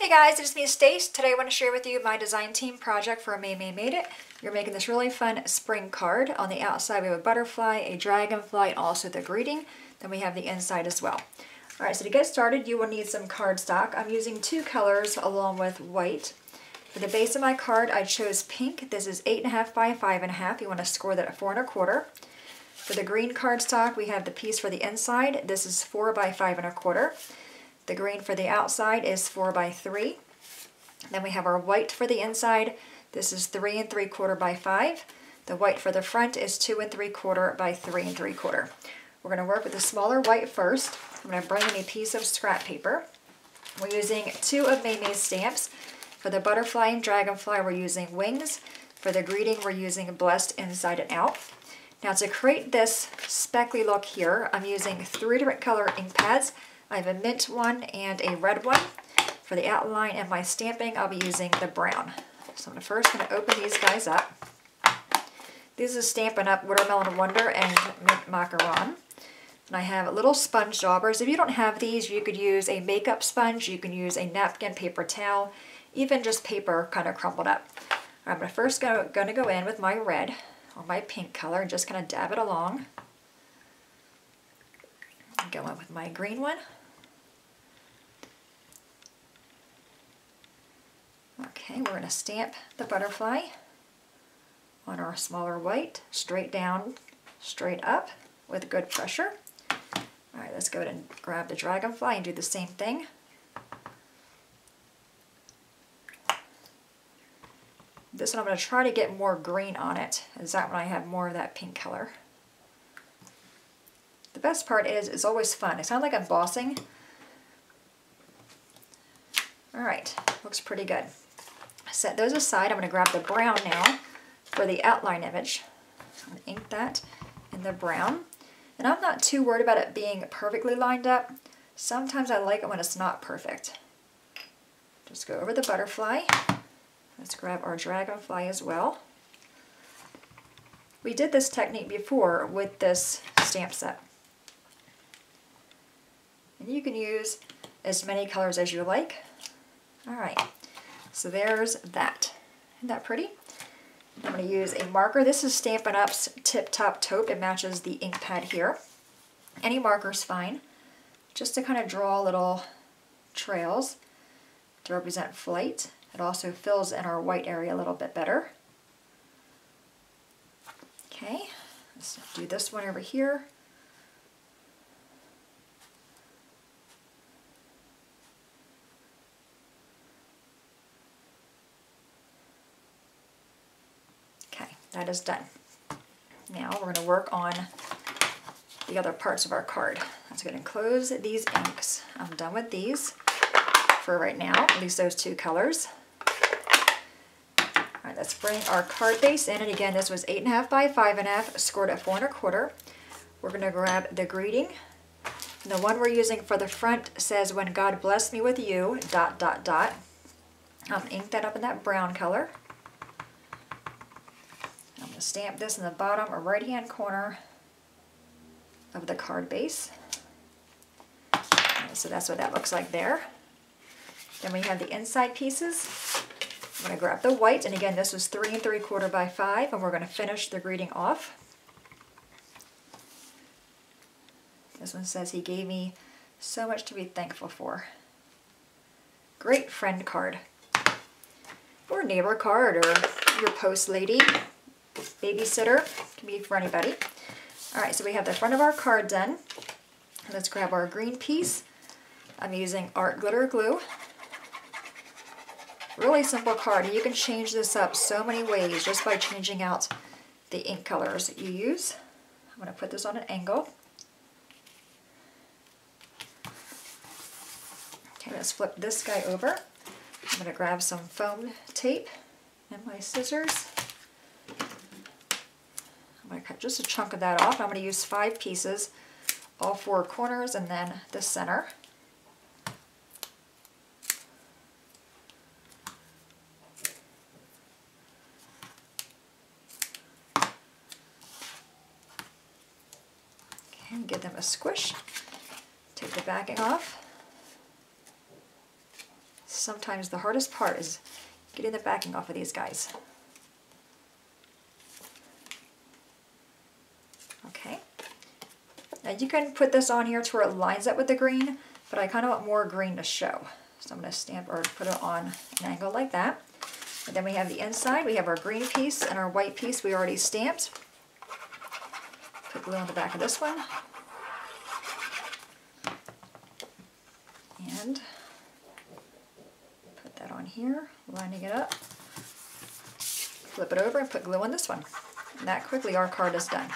Hey guys, it's me, Stace. Today I want to share with you my design team project for Maymay Made It. You're making this really fun spring card. On the outside we have a butterfly, a dragonfly, and also the greeting. Then we have the inside as well. Alright, so to get started you will need some cardstock. I'm using two colors along with white. For the base of my card I chose pink. This is 8.5 by 5.5. You want to score that at 4 1/4. For the green cardstock we have the piece for the inside. This is 4 by 5 1/4. The green for the outside is 4 by 3. Then we have our white for the inside. This is 3 3/4 by 5. The white for the front is 2 3/4 by 3 3/4. We're going to work with the smaller white first. I'm going to bring in a piece of scrap paper. We're using 2 of Maymay's stamps. For the butterfly and dragonfly we're using wings. For the greeting we're using blessed inside and out. Now to create this speckly look here, I'm using 3 different color ink pads. I have a mint one and a red one. For the outline and my stamping, I'll be using the brown. So I'm first going to open these guys up. This is Stampin' Up! Watermelon Wonder and Mint Macaron. And I have little sponge daubers. If you don't have these, you could use a makeup sponge, you can use a napkin, paper towel, even just paper kind of crumpled up. I'm first going to go in with my red or my pink color and just kind of dab it along. Go in with my green one. Okay, we're going to stamp the butterfly on our smaller white, straight down, straight up with good pressure. Alright, let's go ahead and grab the dragonfly and do the same thing. This one I'm going to try to get more green on it, as that one I have more of that pink color. The best part is it's always fun. It sounds like embossing. Alright, looks pretty good. Set those aside. I'm going to grab the brown now for the outline image. So I'm going to ink that in the brown. And I'm not too worried about it being perfectly lined up. Sometimes I like it when it's not perfect. Just go over the butterfly. Let's grab our dragonfly as well. We did this technique before with this stamp set. And you can use as many colors as you like. Alright, so there's that. Isn't that pretty? I'm going to use a marker. This is Stampin' Up's Tip Top Taupe. It matches the ink pad here. Any marker's fine. Just to kind of draw little trails to represent flight. It also fills in our white area a little bit better. Okay, let's do this one over here. That is done. Now we're going to work on the other parts of our card. Let's go ahead and close these inks. I'm done with these for right now, at least those 2 colors. Alright, let's bring our card base in, and again this was 8.5 by 5.5, scored at 4 1/4. We're going to grab the greeting. And the one we're using for the front says, "When God blessed me with you, ... Ink that up in that brown color. I'm going to stamp this in the bottom or right hand corner of the card base. So that's what that looks like there. Then we have the inside pieces. I'm going to grab the white, and again this was 3 3/4 by 5, and we're going to finish the greeting off. This one says, "He gave me so much to be thankful for." Great friend card. Or neighbor card, or your post lady. Babysitter, can be for anybody. Alright, so we have the front of our card done. Let's grab our green piece. I'm using art glitter glue. Really simple card, and you can change this up so many ways just by changing out the ink colors that you use. I'm going to put this on an angle. Okay, let's flip this guy over. I'm going to grab some foam tape and my scissors. I'm going to cut just a chunk of that off. I'm going to use 5 pieces, all 4 corners and then the center. Okay, and give them a squish. Take the backing off. sometimes the hardest part is getting the backing off of these guys. Okay. Now you can put this on here to where it lines up with the green, but I kind of want more green to show. So I'm going to stamp or put it on an angle like that. And then we have the inside, we have our green piece and our white piece we already stamped. Put glue on the back of this one. And put that on here, lining it up. Flip it over and put glue on this one. And that quickly our card is done.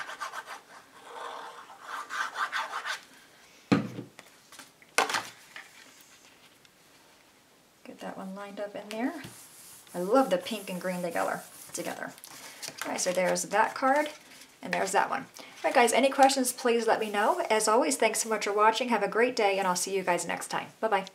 Get that one lined up in there. I love the pink and green together. Alright, so there's that card, and there's that one. Alright guys, any questions, please let me know. As always, thanks so much for watching. Have a great day, and I'll see you guys next time. Bye-bye.